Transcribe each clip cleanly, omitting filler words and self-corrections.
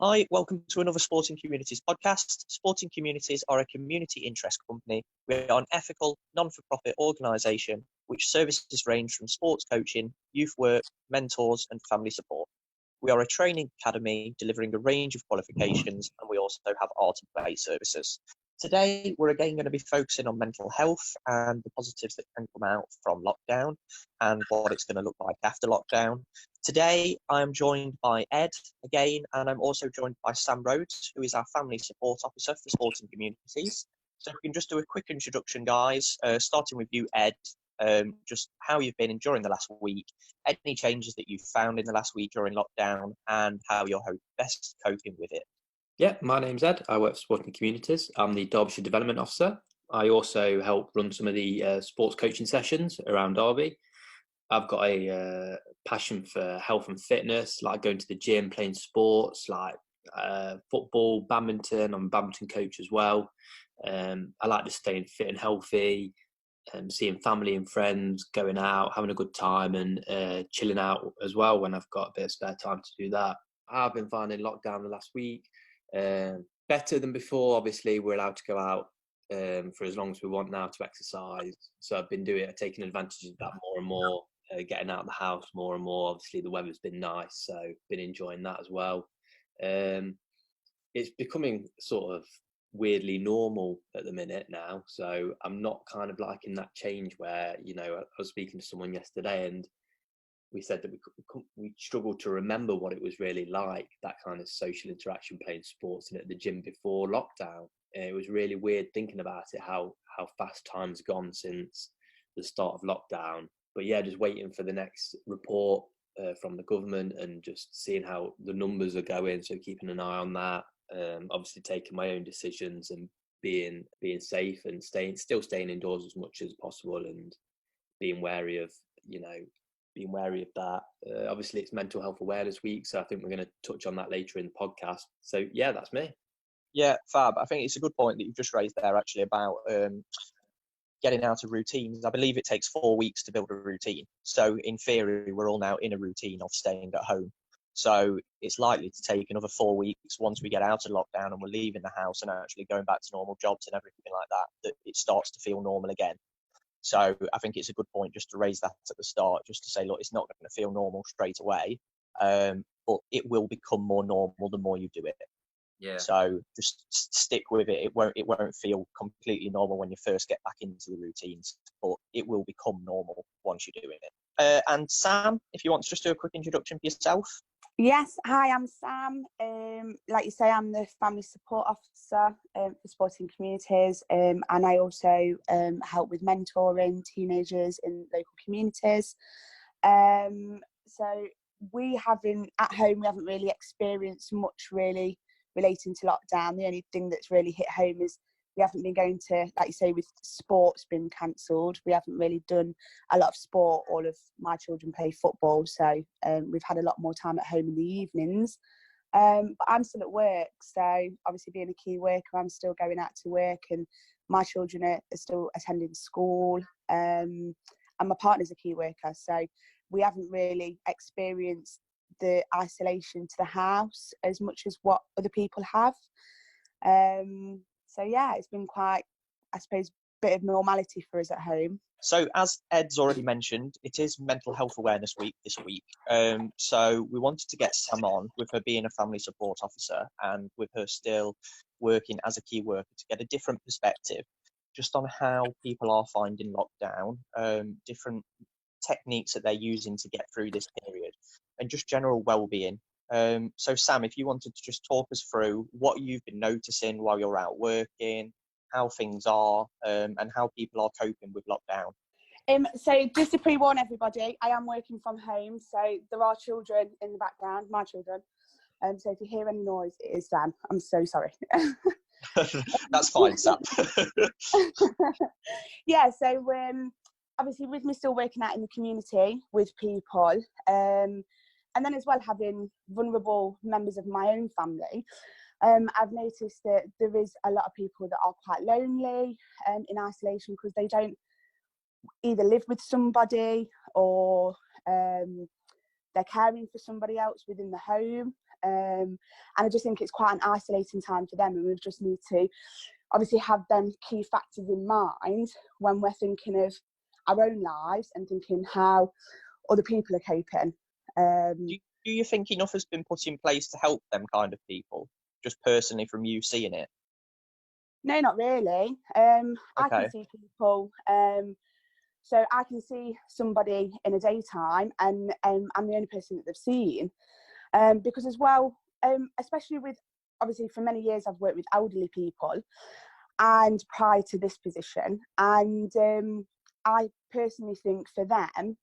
Hi, welcome to another Sporting Communities podcast. Sporting Communities are a community interest company. We are an ethical, non-for-profit organisation which services range from sports coaching, youth work, mentors and family support. We are a training academy delivering a range of qualifications, and we also have art and play services. Today, we're again going to be focusing on mental health and the positives that can come out from lockdown and what it's going to look like after lockdown. Today, I'm joined by Ed again, and I'm also joined by Sam Rhodes, who is our Family Support Officer for Sporting Communities. So if we can just do a quick introduction, guys, starting with you, Ed, just how you've been during the last week, any changes that you've found in the last week during lockdown, and how you're best coping with it. Yeah, my name's Ed. I work for Sporting Communities. I'm the Derbyshire Development Officer. I also help run some of the sports coaching sessions around Derby. I've got a passion for health and fitness, like going to the gym, playing sports, like football, badminton. I'm a badminton coach as well. I like to stay fit and healthy, seeing family and friends, going out, having a good time and chilling out as well when I've got a bit of spare time to do that. I've been finding lockdown the last week better than before. Obviously, we're allowed to go out for as long as we want now to exercise. So I've been taking advantage of that more and more, getting out of the house more and more. Obviously, the weather's been nice, so been enjoying that as well. It's becoming sort of weirdly normal at the minute now. So I'm not kind of liking that change where, I was speaking to someone yesterday and we said that we struggled to remember what it was really like, that kind of social interaction, playing sports and at the gym before lockdown. And it was really weird thinking about it, how fast time's gone since the start of lockdown. But yeah, just waiting for the next report from the government and just seeing how the numbers are going. So keeping an eye on that. Obviously taking my own decisions and being safe and still staying indoors as much as possible and being wary of that. Obviously, it's Mental Health Awareness Week, so I think we're going to touch on that later in the podcast. So, yeah, that's me. Yeah, fab. I think it's a good point that you've just raised there, actually, about getting out of routines. I believe it takes 4 weeks to build a routine. So, in theory, we're all now in a routine of staying at home. So, it's likely to take another 4 weeks once we get out of lockdown and we're leaving the house and actually going back to normal jobs and everything like that, that it starts to feel normal again. So I think it's a good point just to raise that at the start, just to say, look, it's not going to feel normal straight away, but it will become more normal the more you do it. Yeah. So just stick with it. It won't feel completely normal when you first get back into the routines, but it will become normal once you're doing it. And Sam, if you want to just do a quick introduction for yourself. Yes, hi, I'm Sam. Like you say, I'm the Family Support Officer for Sporting Communities, and I also help with mentoring teenagers in local communities. So we haven't, at home, we haven't really experienced much really relating to lockdown. The only thing that's really hit home is we haven't been going to, like you say, with sports been cancelled. We haven't really done a lot of sport. All of my children play football, so we've had a lot more time at home in the evenings. But I'm still at work, so obviously being a key worker, I'm still going out to work, and my children are still attending school, and my partner's a key worker, so we haven't really experienced the isolation to the house as much as what other people have. So yeah, it's been quite, I suppose, a bit of normality for us at home. So as Ed's already mentioned, it is Mental Health Awareness Week this week. So we wanted to get Sam on, with her being a family support officer and with her still working as a key worker, to get a different perspective just on how people are finding lockdown, different techniques that they're using to get through this period, and just general well-being. So Sam, if you wanted to just talk us through what you've been noticing while you're out working, how things are, and how people are coping with lockdown. So just to pre-warn everybody, I am working from home, so there are children in the background, my children. So if you hear any noise, it is Sam. I'm so sorry. That's fine, Sam. Yeah, so obviously with me still working out in the community with people, and then as well having vulnerable members of my own family, I've noticed that there is a lot of people that are quite lonely in isolation because they don't either live with somebody or they're caring for somebody else within the home. and I just think it's quite an isolating time for them, and we just need to obviously have them key factors in mind when we're thinking of our own lives and thinking how other people are coping. Do you think enough has been put in place to help them kind of people, just personally from you seeing it? No, not really. I can see people, so I can see somebody in a daytime, and I'm the only person that they've seen, because as well, especially with, obviously for many years I've worked with elderly people, and prior to this position, and I personally think for them,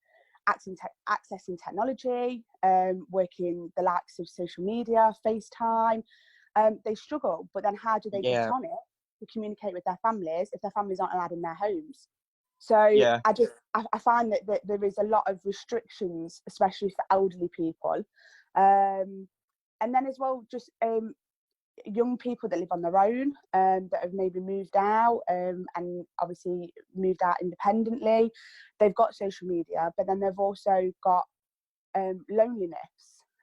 accessing technology, working the likes of social media, FaceTime, they struggle. But then how do they get on it to communicate with their families if their families aren't allowed in their homes? So I find that there is a lot of restrictions, especially for elderly people, and then as well, just young people that live on their own, that have maybe moved out, and obviously moved out independently. They've got social media, but then they've also got loneliness.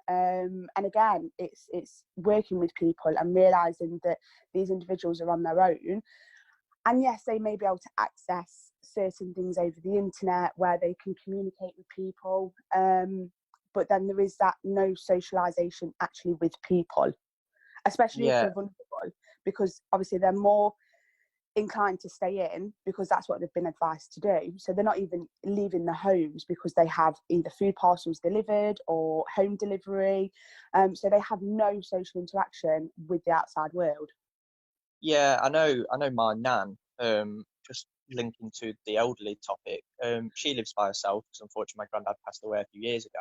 And again, it's working with people and realising that these individuals are on their own. And yes, they may be able to access certain things over the internet where they can communicate with people. But then there is that no socialisation actually with people, especially if they're vulnerable, because obviously they're more inclined to stay in because that's what they've been advised to do. So they're not even leaving the homes because they have either food parcels delivered or home delivery. So they have no social interaction with the outside world. Yeah, I know my nan, just linking to the elderly topic, she lives by herself because unfortunately my granddad passed away a few years ago.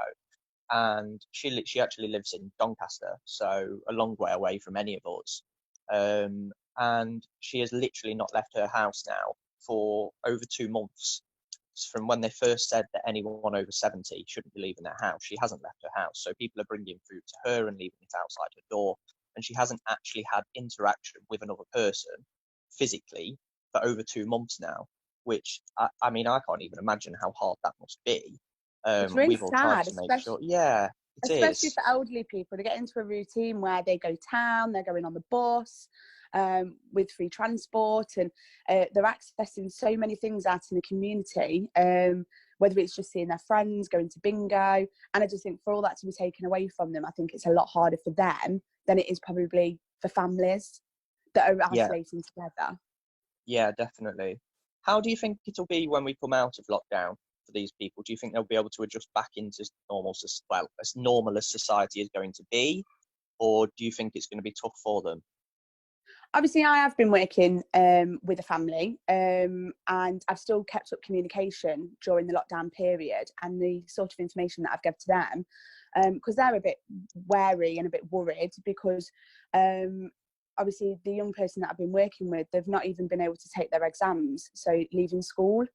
And she actually lives in Doncaster, so a long way away from any of us. And she has literally not left her house now for over 2 months. From when they first said that anyone over 70 shouldn't be leaving their house, she hasn't left her house. So people are bringing food to her and leaving it outside her door. And she hasn't actually had interaction with another person physically for over 2 months now, which, I mean, I can't even imagine how hard that must be. It's really we've all tried sad, to make sure. Yeah, especially for elderly people. They get into a routine where they go town, they're going on the bus, with free transport, and they're accessing so many things out in the community, whether it's just seeing their friends, going to bingo. And I just think for all that to be taken away from them, I think it's a lot harder for them than it is probably for families that are isolating together. Yeah, definitely. How do you think it'll be when we come out of lockdown for these people? Do you think they'll be able to adjust back into as normal as society is going to be, or do you think it's going to be tough for them? Obviously, I have been working with a family, and I've still kept up communication during the lockdown period, and the sort of information that I've given to them, because they're a bit wary and a bit worried, because obviously the young person that I've been working with, they've not even been able to take their exams, so leaving school.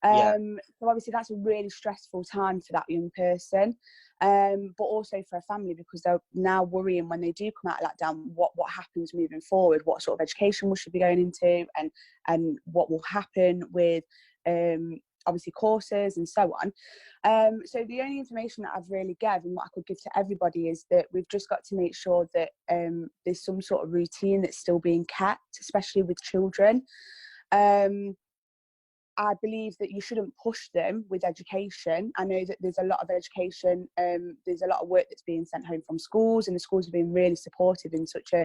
So obviously that's a really stressful time for that young person, but also for a family, because they're now worrying when they do come out of lockdown, what happens moving forward, what sort of education we should be going into, and what will happen with obviously courses and so on. So the only information that I've really given, and what I could give to everybody, is that we've just got to make sure that there's some sort of routine that's still being kept, especially with children. I believe that you shouldn't push them with education. I know that there's a lot of education, there's a lot of work that's being sent home from schools, and the schools have been really supportive in such a,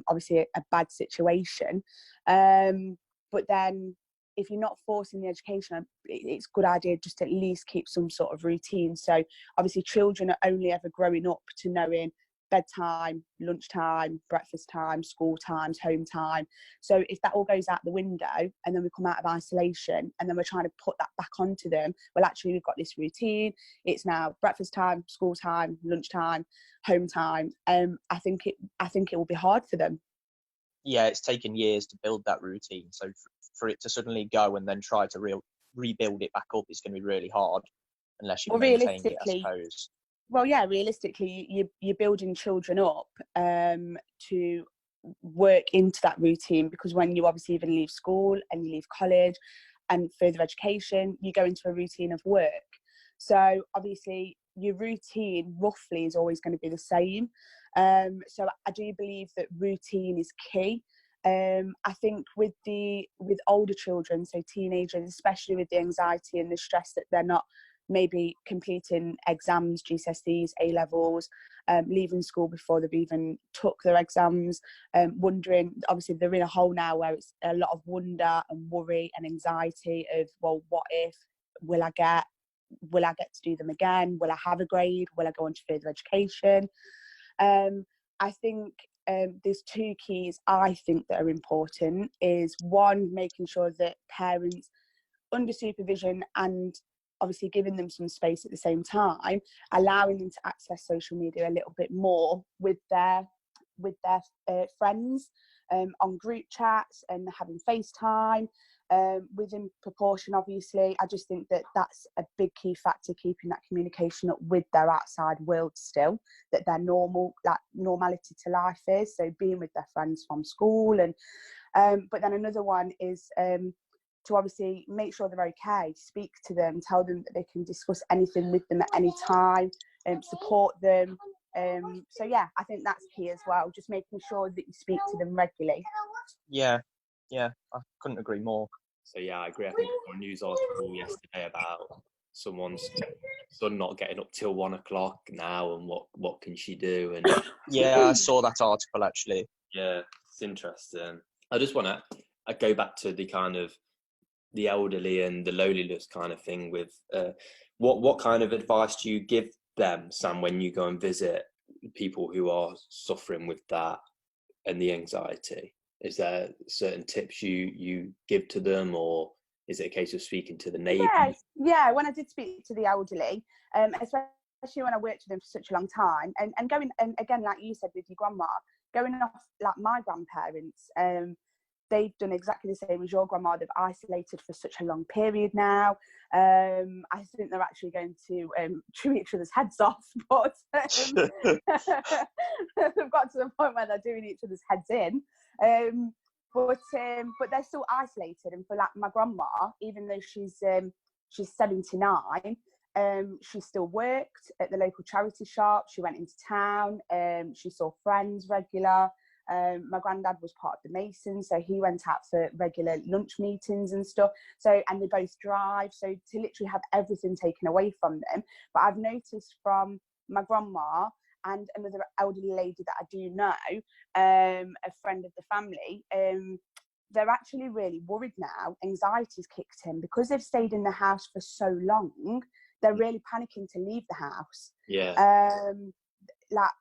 obviously a bad situation. But then if you're not forcing the education, it's a good idea just to at least keep some sort of routine. So obviously children are only ever growing up to knowing bedtime, lunchtime, breakfast time, school times, home time. So if that all goes out the window and then we come out of isolation and then we're trying to put that back onto them, well, actually we've got this routine. It's now breakfast time, school time, lunchtime, home time. I think it will be hard for them. Yeah, it's taken years to build that routine. So for it to suddenly go and then try to rebuild it back up is going to be really hard unless you maintain it, I suppose. Well, yeah, realistically, you're building children up to work into that routine, because when you obviously even leave school and you leave college and further education, you go into a routine of work. So obviously your routine roughly is always going to be the same. So I do believe that routine is key. I think with older children, so teenagers, especially with the anxiety and the stress that they're not maybe completing exams, GCSEs, A-levels, leaving school before they've even took their exams, wondering, obviously they're in a hole now where it's a lot of wonder and worry and anxiety of, well, what if, will I get to do them again? Will I have a grade? Will I go on to further education? I think there's two keys I think that are important. Is one, making sure that parents, under supervision and obviously giving them some space at the same time, allowing them to access social media a little bit more with their friends, on group chats and having FaceTime, within proportion, obviously. I just think that that's a big key factor, keeping that communication up with their outside world still, that their normality to life is, so being with their friends from school. And but then another one is to obviously make sure they're okay, speak to them, tell them that they can discuss anything with them at any time, support them. So yeah, I think that's key as well, just making sure that you speak to them regularly. Yeah, I couldn't agree more. So yeah, I agree. I think I saw a news article yesterday about someone's son not getting up till 1 o'clock now, and what can she do? And Yeah, I saw that article actually. yeah, it's interesting. I just want to go back to the kind of the elderly and the loneliness kind of thing. With what kind of advice do you give them, Sam, when you go and visit people who are suffering with that and the anxiety? Is there certain tips you give to them, or is it a case of speaking to the neighbours? Yeah. When I did speak to the elderly, especially when I worked with them for such a long time, and going, and again, like you said with your grandma, going off like my grandparents, they've done exactly the same as your grandma. They've isolated for such a long period now. I think they're actually going to chew each other's heads off, but they've got to the point where they're doing each other's heads in. But they're still isolated. And for like my grandma, even though she's 79, she still worked at the local charity shop. She went into town. She saw friends regular. My granddad was part of the Masons, so he went out for regular lunch meetings and stuff. So, and they both drive, so to literally have everything taken away from them. But I've noticed from my grandma and another elderly lady that I do know, a friend of the family, they're actually really worried now. Anxiety's kicked in because they've stayed in the house for so long. They're really panicking to leave the house. Yeah. Like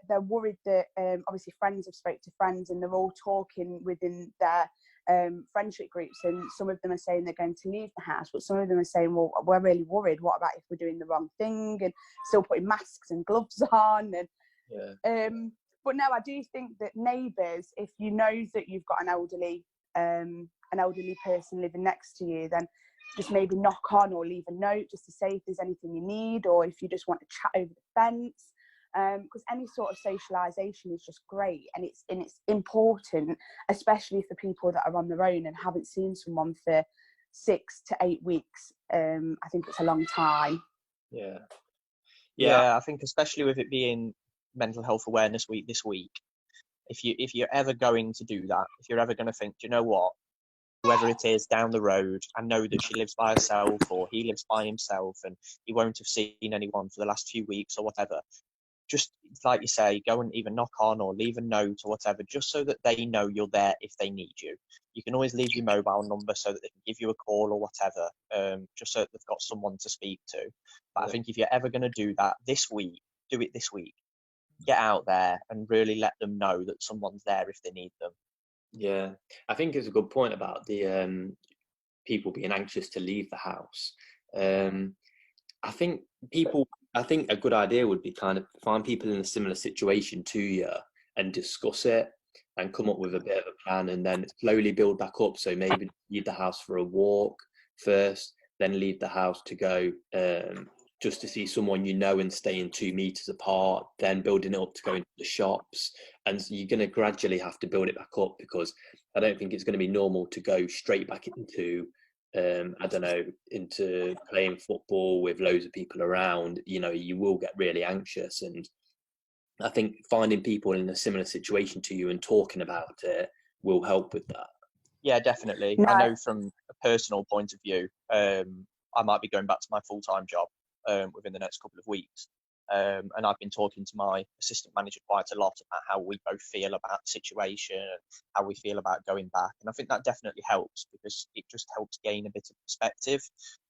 they're worried that obviously friends have spoke to friends, and they're all talking within their friendship groups, and some of them are saying they're going to leave the house, but some of them are saying, well, we're really worried, what about if we're doing the wrong thing, and still putting masks and gloves on. And Yeah. but no, I do think that neighbours, if you know that you've got an elderly person living next to you, then just maybe knock on or leave a note just to say if there's anything you need, or if you just want to chat over the fence. Because any sort of socialisation is just great, and it's important, especially for people that are on their own and haven't seen someone for 6 to 8 weeks. I think it's a long time. Yeah, I think especially with it being Mental Health Awareness Week this week, if you're ever going to do that, if you're ever going to think, do you know what, whoever it is down the road, I know that she lives by herself or he lives by himself and he won't have seen anyone for the last few weeks or whatever, just like you say, go and either knock on or leave a note or whatever, just so that they know you're there if they need you. You can always leave your mobile number so that they can give you a call or whatever, just so that they've got someone to speak to. But I think if you're ever going to do that this week, do it this week. Get out there and really let them know that someone's there if they need them. Yeah, I think it's a good point about the people being anxious to leave the house. I think a good idea would be kind of find people in a similar situation to you and discuss it and come up with a bit of a plan, and then slowly build back up. So maybe leave the house for a walk first, then leave the house to go just to see someone you know and staying 2 meters apart, then building it up to go into the shops. And so you're going to gradually have to build it back up, because I don't think it's going to be normal to go straight back into I don't know, into playing football with loads of people around, you will get really anxious. And I think finding people in a similar situation to you and talking about it will help with that. Yeah, definitely. No. I know from a personal point of view, I might be going back to my full-time job within the next couple of weeks. And I've been talking to my assistant manager quite a lot about how we both feel about the situation and how we feel about going back. And I think that definitely helps, because it just helps gain a bit of perspective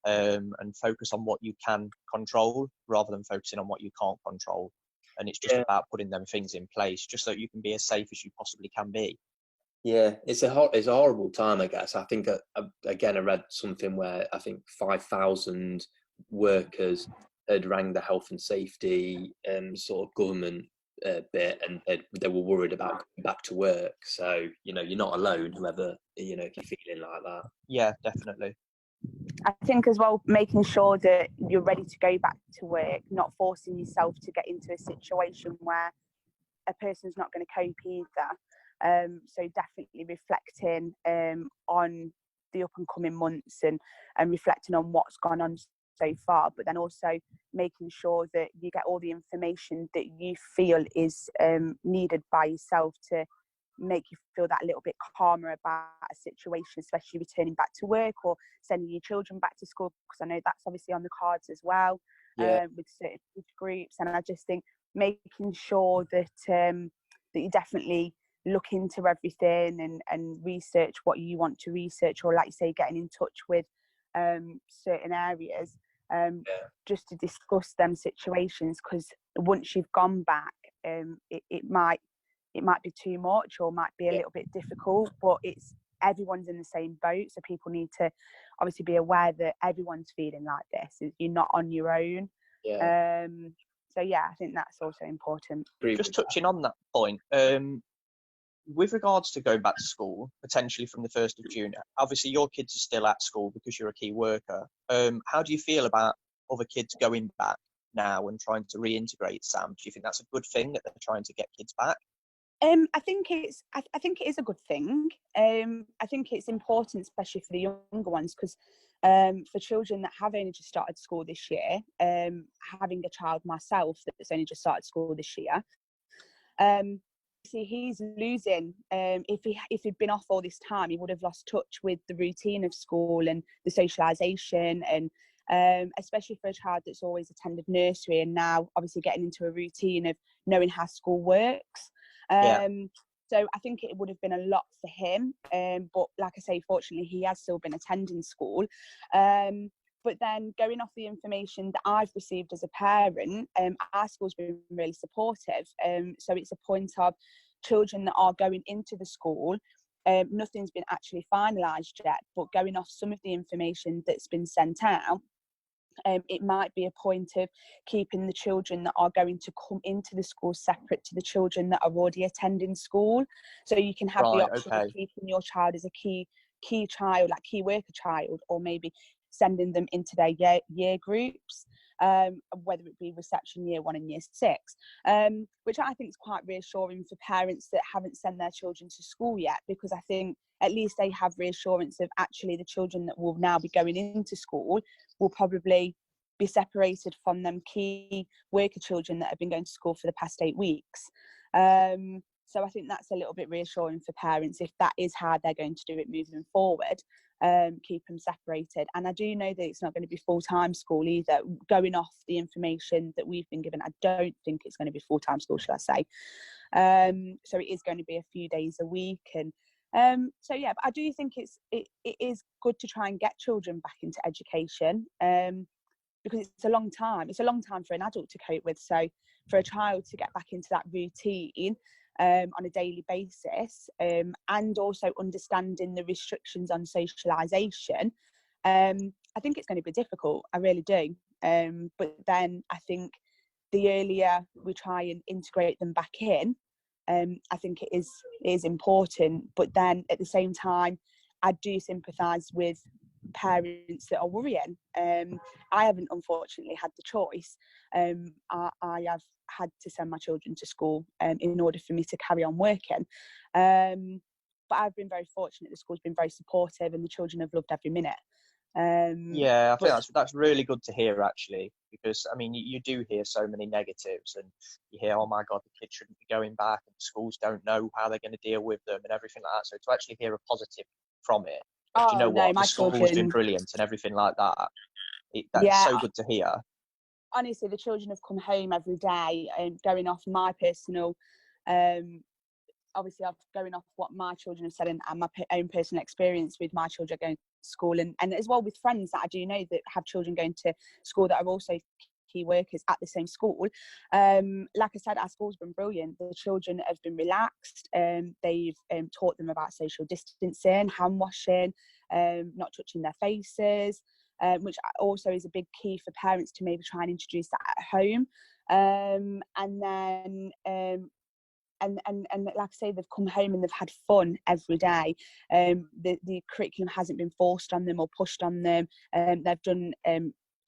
and focus on what you can control rather than focusing on what you can't control. And it's just about putting them things in place just so you can be as safe as you possibly can be. Yeah, it's a horrible time, I guess. I think, again, I read something where I think 5,000 workers had rang the health and safety sort of government bit, and they were worried about going back to work. So, you're not alone, whoever, if you're feeling like that. Yeah, definitely. I think as well, making sure that you're ready to go back to work, not forcing yourself to get into a situation where a person's not going to cope either. So definitely reflecting on the up and coming months and reflecting on what's gone on so far, but then also making sure that you get all the information that you feel is needed by yourself to make you feel that a little bit calmer about a situation, especially returning back to work or sending your children back to school, because I know that's obviously on the cards as well. With certain groups. And I just think making sure that that you definitely look into everything and research what you want to research, or like you say, getting in touch with certain areas just to discuss them situations, because once you've gone back, it might be too much, or might be a little bit difficult, but everyone's in the same boat, so people need to obviously be aware that everyone's feeling like this. You're not on your own. So yeah, I think that's also important. Just touching on that point, with regards to going back to school, potentially from the 1st of June, obviously your kids are still at school because you're a key worker. How do you feel about other kids going back now and trying to reintegrate, Sam? Do you think that's a good thing that they're trying to get kids back? I think it is a good thing. I think it's important, especially for the younger ones, because for children that have only just started school this year, having a child myself that's only just started school this year, see, he's losing. If he'd been off all this time, he would have lost touch with the routine of school and the socialisation, and especially for a child that's always attended nursery and now obviously getting into a routine of knowing how school works. So I think it would have been a lot for him, but like I say, fortunately he has still been attending school. But then going off the information that I've received as a parent, our school's been really supportive. So it's a point of children that are going into the school. Nothing's been actually finalised yet, but going off some of the information that's been sent out, it might be a point of keeping the children that are going to come into the school separate to the children that are already attending school. So you can have the option of keeping your child as a key child, like key worker child, or maybe sending them into their year groups, whether it be reception year 1 and year 6, which I think is quite reassuring for parents that haven't sent their children to school yet, because I think at least they have reassurance of actually the children that will now be going into school will probably be separated from them key worker children that have been going to school for the past 8 weeks. So I think that's a little bit reassuring for parents if that is how they're going to do it moving forward, keep them separated. And I do know that it's not going to be full-time school either. Going off the information that we've been given, I don't think it's going to be full-time school, shall I say. So it is going to be a few days a week. And so yeah, but I do think it is good to try and get children back into education, because it's a long time. It's a long time for an adult to cope with. So for a child to get back into that routine on a daily basis, and also understanding the restrictions on socialisation, I think it's going to be difficult. I really do. But then I think the earlier we try and integrate them back in, I think it is important. But then at the same time, I do sympathise with parents that are worrying. I haven't unfortunately had the choice. I have had to send my children to school in order for me to carry on working. But I've been very fortunate. The school's been very supportive and the children have loved every minute. Yeah, I think But that's really good to hear actually, because I mean you do hear so many negatives, and you hear, oh my God, the kids shouldn't be going back, and schools don't know how they're going to deal with them and everything like that. So to actually hear a positive from it, do you oh know no, what, the my school's doing children, brilliant and everything like that. That's yeah, so good to hear. honestly, the children have come home every day, and going off my personal, um, obviously, I've going off what my children have said, and my own personal experience with my children going to school, and as well with friends that I do know that have children going to school that are also key workers at the same school. Like I said, our school's been brilliant. The children have been relaxed. They've taught them about social distancing, hand washing, not touching their faces, which also is a big key for parents to maybe try and introduce that at home. And then and like I say, they've come home and they've had fun every day. The curriculum hasn't been forced on them or pushed on them. They've done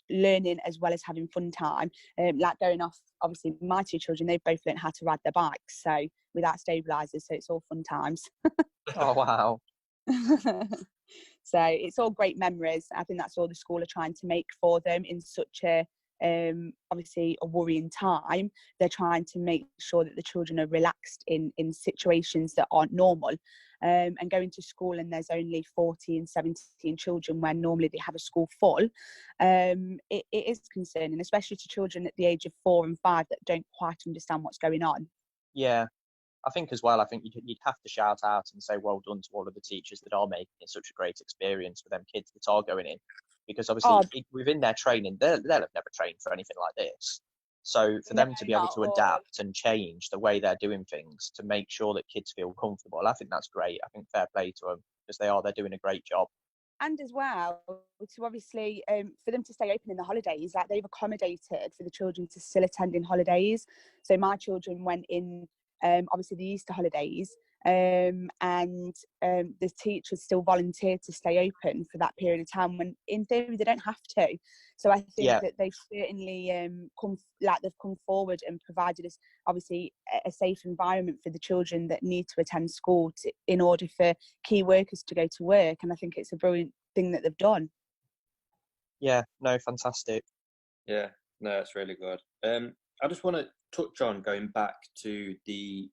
learning as well as having fun time. Like going off, obviously my two children, they've both learned how to ride their bikes, so without stabilizers, so it's all fun times. Oh wow. So it's all great memories. I think that's all the school are trying to make for them in such a obviously a worrying time. They're trying to make sure that the children are relaxed in situations that aren't normal, and going to school and there's only 14, 17 children where normally they have a school full. It is concerning, especially to children at the age of 4 and 5 that don't quite understand what's going on. Yeah, I think as well, I think you'd have to shout out and say well done to all of the teachers that are making it such a great experience for them kids that are going in, because obviously within their training, they'll have never trained for anything like this. So for No, them to be able not to at all. adapt and change the way they're doing things to make sure that kids feel comfortable, I think that's great. I think fair play to them, because they're doing a great job. And as well, to obviously for them to stay open in the holidays, like they've accommodated for the children to still attend in holidays. So my children went in obviously the Easter holidays, and the teachers still volunteered to stay open for that period of time when in theory they don't have to. So I think Yeah. that they've certainly they've come forward and provided us obviously a safe environment for the children that need to attend school in order for key workers to go to work. And I think it's a brilliant thing that they've done. Yeah, no, fantastic. Yeah, no, that's really good. I just want to touch on going back to the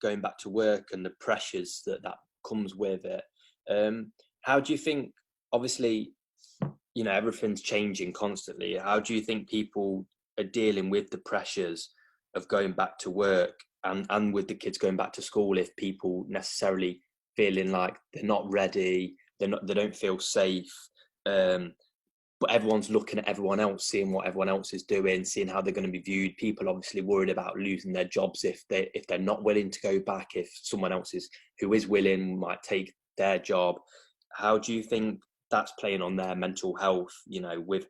going back to work and the pressures that comes with it. How do you think? Obviously, you know, everything's changing constantly. How do you think people are dealing with the pressures of going back to work and with the kids going back to school if people necessarily feeling like they're not ready, they don't feel safe, but everyone's looking at everyone else, seeing what everyone else is doing, seeing how they're going to be viewed. People obviously worried about losing their jobs if they're not willing to go back, if someone else who is willing might take their job. How do you think that's playing on their mental health? You know, with,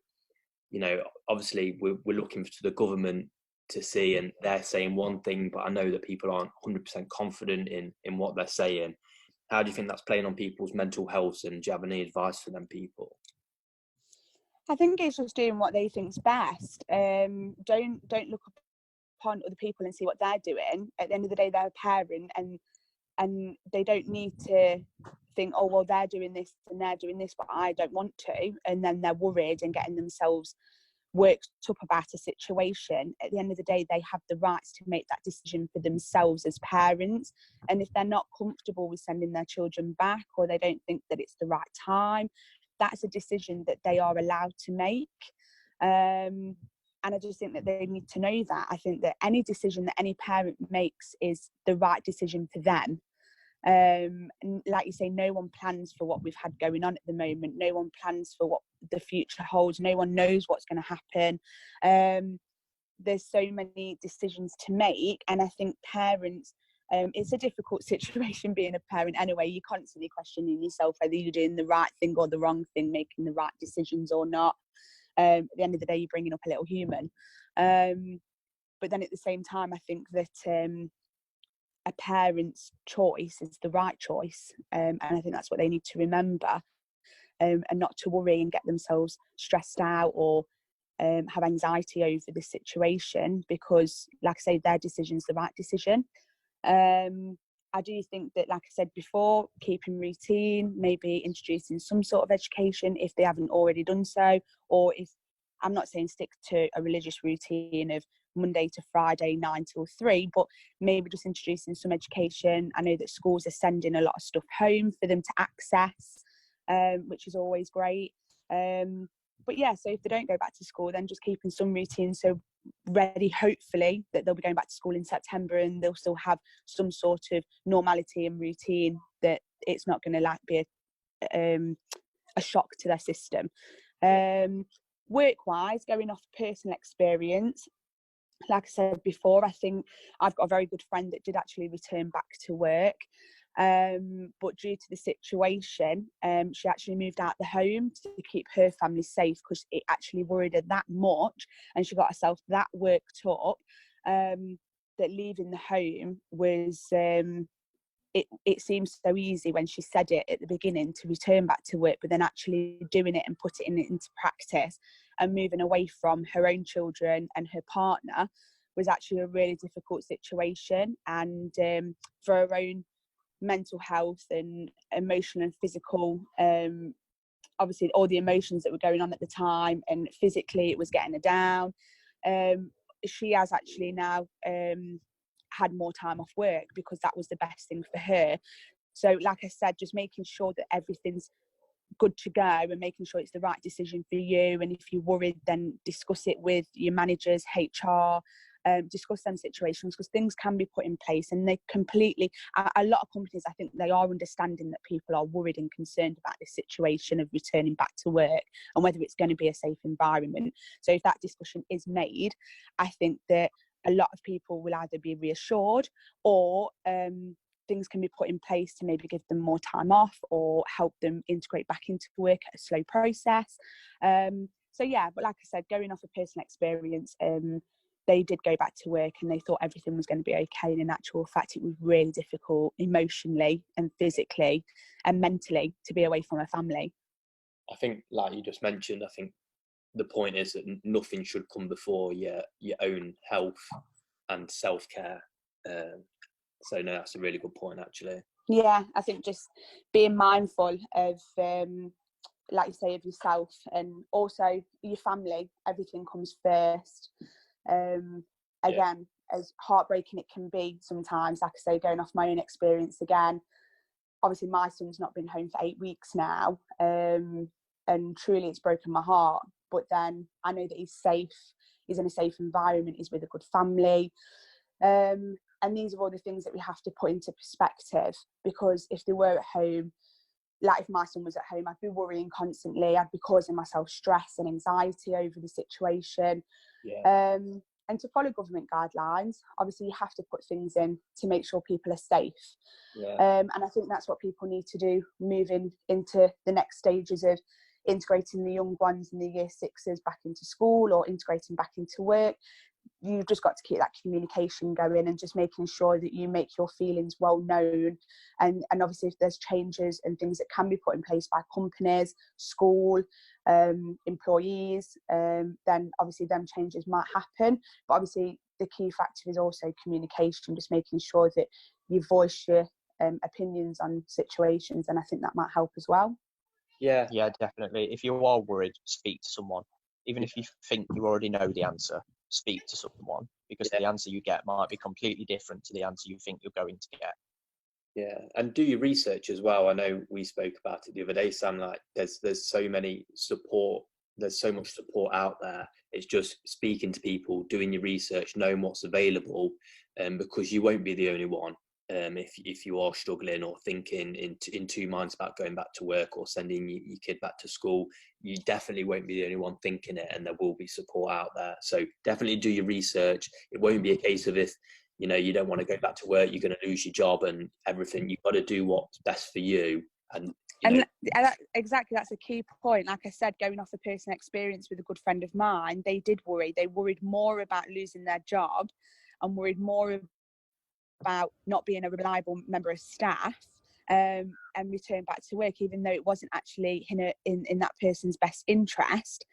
you know, obviously we're looking to the government to see, and they're saying one thing, but I know that people aren't 100% confident in what they're saying. How do you think that's playing on people's mental health, and do you have any advice for them people? I think it's just doing what they think's best. Don't look upon other people and see what they're doing. At the end of the day, they're a parent, and they don't need to think, oh well, they're doing this and they're doing this, but I don't want to, and then they're worried and getting themselves worked up about a situation. At the end of the day, they have the rights to make that decision for themselves as parents, and if they're not comfortable with sending their children back, or they don't think that it's the right time, that's a decision that they are allowed to make. And I just think that they need to know that. I think that any decision that any parent makes is the right decision for them. And like you say, no one plans for what we've had going on at the moment. No one plans for what the future holds. No one knows what's going to happen. There's so many decisions to make, and I think parents, it's a difficult situation being a parent anyway. You're constantly questioning yourself whether you're doing the right thing or the wrong thing, making the right decisions or not. At the end of the day, you're bringing up a little human. But then at the same time, I think that a parent's choice is the right choice. And I think that's what they need to remember, and not to worry and get themselves stressed out or have anxiety over the situation, because like I say, their decision's the right decision. I do think that, like I said before, keeping routine, maybe introducing some sort of education if they haven't already done so, or if, I'm not saying stick to a religious routine of Monday to Friday, 9 till 3, but maybe just introducing some education. I know that schools are sending a lot of stuff home for them to access, which is always great. But yeah, so if they don't go back to school, then just keeping some routine so ready, hopefully, that they'll be going back to school in September and they'll still have some sort of normality and routine, that it's not going to like be a shock to their system. Work-wise, going off personal experience, like I said before, I think I've got a very good friend that did actually return back to work. But due to the situation, she actually moved out the home to keep her family safe, because it actually worried her that much, and she got herself that worked up, that leaving the home was, it seems so easy when she said it at the beginning to return back to work, but then actually doing it and putting it into practice and moving away from her own children and her partner was actually a really difficult situation. And for her own mental health and emotional and physical, obviously all the emotions that were going on at the time, and physically it was getting her down. She has actually now had more time off work because that was the best thing for her. So like I said, just making sure that everything's good to go and making sure it's the right decision for you. And if you're worried, then discuss it with your managers, HR, discuss them situations, because things can be put in place, and they completely, a lot of companies, I think they are understanding that people are worried and concerned about this situation of returning back to work and whether it's going to be a safe environment. So if that discussion is made, I think that a lot of people will either be reassured, or things can be put in place to maybe give them more time off or help them integrate back into work at a slow process. So yeah, but like I said, going off of personal experience, they did go back to work and they thought everything was going to be okay. And in actual fact, it was really difficult emotionally and physically and mentally to be away from a family. I think, like you just mentioned, I think the point is that nothing should come before your own health and self-care. So no, that's a really good point, actually. Yeah, I think just being mindful of, like you say, of yourself and also your family. Everything comes first. Again, as heartbreaking it can be sometimes, like I say, going off my own experience again, obviously my son's not been home for 8 weeks now, and truly it's broken my heart. But then I know that he's safe, he's in a safe environment, he's with a good family, and these are all the things that we have to put into perspective, because if they were at home, like if my son was at home, I'd be worrying constantly, I'd be causing myself stress and anxiety over the situation. And to follow government guidelines, obviously you have to put things in to make sure people are safe. And I think that's what people need to do, moving into the next stages of integrating the young ones in the year sixes back into school or integrating back into work. You've just got to keep that communication going and just making sure that you make your feelings well known. And obviously if there's changes and things that can be put in place by companies, school, employees, then obviously them changes might happen. But obviously the key factor is also communication, just making sure that you voice your opinions on situations, and I think that might help as well. Yeah, definitely. If you are worried, speak to someone. Even if you think you already know the answer, speak to someone, because the answer you get might be completely different to the answer you think you're going to get. Yeah, and do your research as well. I know we spoke about it the other day, Sam. Like, there's so many support. There's so much support out there. It's just speaking to people, doing your research, knowing what's available, because you won't be the only one. If you are struggling or thinking in two minds about going back to work or sending your kid back to school, you definitely won't be the only one thinking it, and there will be support out there. So definitely do your research. It won't be a case of, if you don't want to go back to work, you're going to lose your job and everything. You've got to do what's best for you. And exactly, that's a key point. Like I said, going off a personal experience with a good friend of mine, they did worry. They worried more about losing their job and worried more about not being a reliable member of staff, and return back to work, even though it wasn't actually in that person's best interest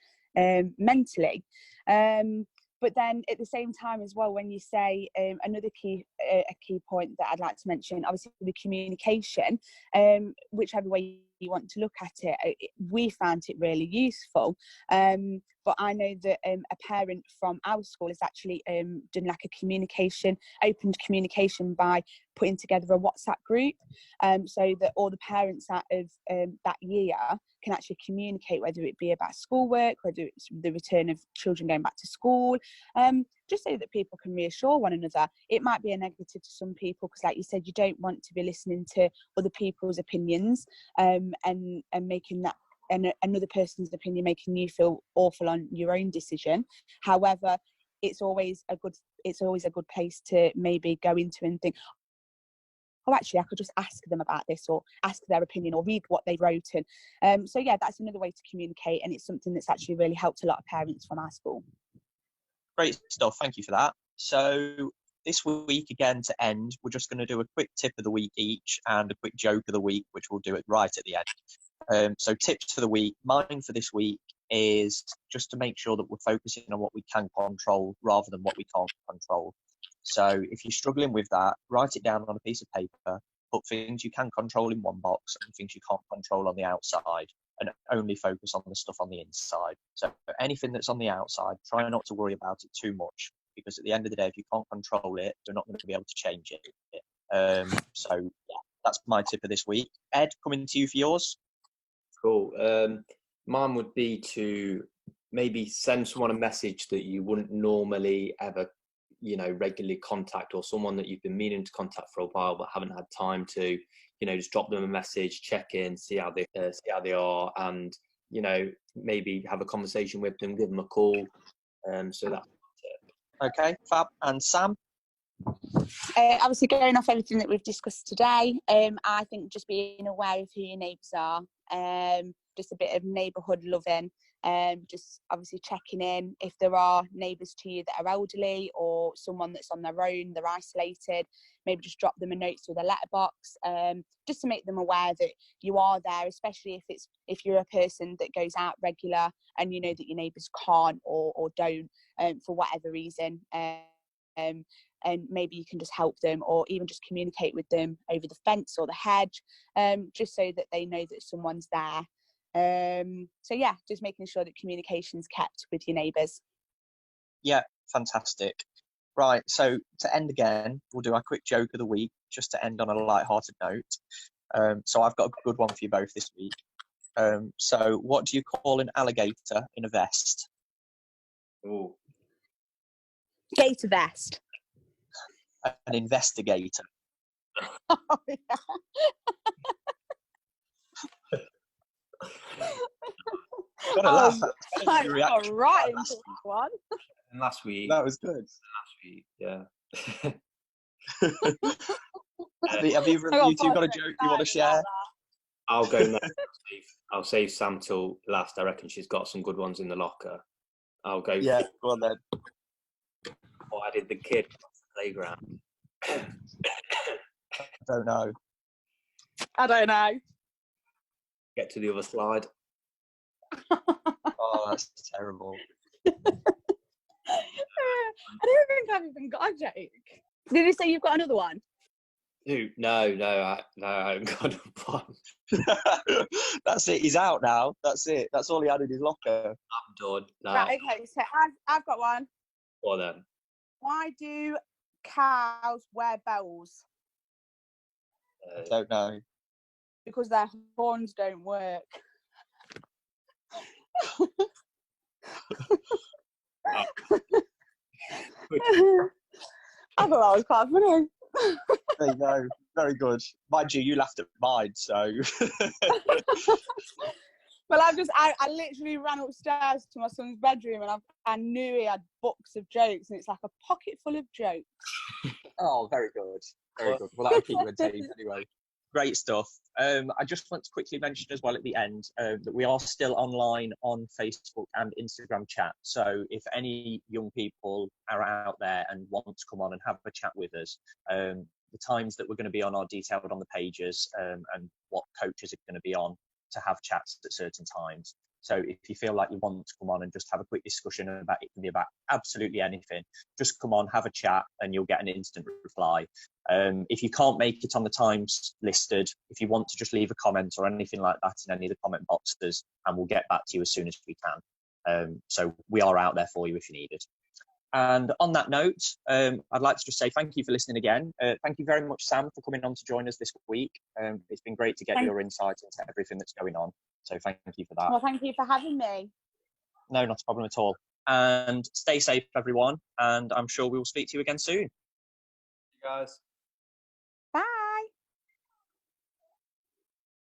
mentally. But But then at the same time as well, when you say another key point that I'd like to mention, obviously the communication, whichever way you want to look at it, we found it really useful. But I know that a parent from our school has actually done like a opened communication by putting together a WhatsApp group, so that all the parents out of that year can actually communicate, whether it be about schoolwork, whether it's the return of children going back to school, just so that people can reassure one another. It might be a negative to some people because, like you said, you don't want to be listening to other people's opinions, and making that, and another person's opinion making you feel awful on your own decision. However, it's always a good place to maybe go into and think, oh, actually, I could just ask them about this, or ask their opinion, or read what they've written. So yeah, that's another way to communicate, and it's something that's actually really helped a lot of parents from our school. Great stuff. Thank you for that. So this week, again, to end, we're just going to do a quick tip of the week each and a quick joke of the week, which we'll do it right at the end. So tips for the week. Mine for this week is just to make sure that we're focusing on what we can control rather than what we can't control. So if you're struggling with that, write it down on a piece of paper, put things you can control in one box and things you can't control on the outside, and only focus on the stuff on the inside. So anything that's on the outside, try not to worry about it too much, because at the end of the day, if you can't control it, you're not going to be able to change it. So yeah, that's my tip of this week. Ed, coming to you for yours. Cool. Mine would be to maybe send someone a message that you wouldn't normally ever, regularly contact, or someone that you've been meaning to contact for a while but haven't had time to, just drop them a message, check in, see how they are, and maybe have a conversation with them, give them a call. So that's it. Okay, fab. And Sam? Obviously, going off everything that we've discussed today, I think just being aware of who your neighbours are, just a bit of neighbourhood loving, just obviously checking in if there are neighbours to you that are elderly or someone that's on their own, they're isolated, maybe just drop them a note through the letterbox, just to make them aware that you are there, especially if you're a person that goes out regular and you know that your neighbours can't or don't, for whatever reason. And maybe you can just help them, or even just communicate with them over the fence or the hedge, just so that they know that someone's there. So yeah, just making sure that communication's kept with your neighbours. Yeah, fantastic. Right, so to end again, we'll do our quick joke of the week, just to end on a light-hearted note. So I've got a good one for you both this week. So what do you call an alligator in a vest? Oh. Gator vest. An investigator. Oh, yeah. Gotta laugh. That's your All reaction. right, into one. And last week. That was good. Yeah. Have either of you two got a joke you want to share? I'll go next. I'll save Sam till last. I reckon she's got some good ones in the locker. I'll go. Yeah, go on then. Why did the kid on the playground? I don't know. Get to the other slide. Oh, that's terrible. I don't think I've even got a joke. Did you say you've got another one? Who? No, I haven't got one. That's it. He's out now. That's it. That's all he had in his locker. I'm done. No. Right, okay, so I've got one. Well then. Why do cows wear bells? I don't know. Because their horns don't work. I thought that was quite funny. There you go. Very good. Mind you laughed at mine, so. Well, I literally ran upstairs to my son's bedroom and I knew he had books of jokes, and it's like a pocket full of jokes. Oh, very good. Very good. Well, that'll keep you entertained anyway. Great stuff. I just want to quickly mention as well at the end that we are still online on Facebook and Instagram chat. So if any young people are out there and want to come on and have a chat with us, the times that we're going to be on are detailed on the pages, and what coaches are going to be on to have chats at certain times. So if you feel like you want to come on and just have a quick discussion about it, can be about absolutely anything, just come on, have a chat, and you'll get an instant reply. If you can't make it on the times listed, if you want to just leave a comment or anything like that in any of the comment boxes, and we'll get back to you as soon as we can. So we are out there for you if you need it. And on that note, I'd like to just say thank you for listening again. Thank you very much, Sam, for coming on to join us this week. It's been great to get your insight into everything that's going on. So thank you for that. Well, thank you for having me. No, not a problem at all. And stay safe, everyone. And I'm sure we will speak to you again soon. Guys. Bye.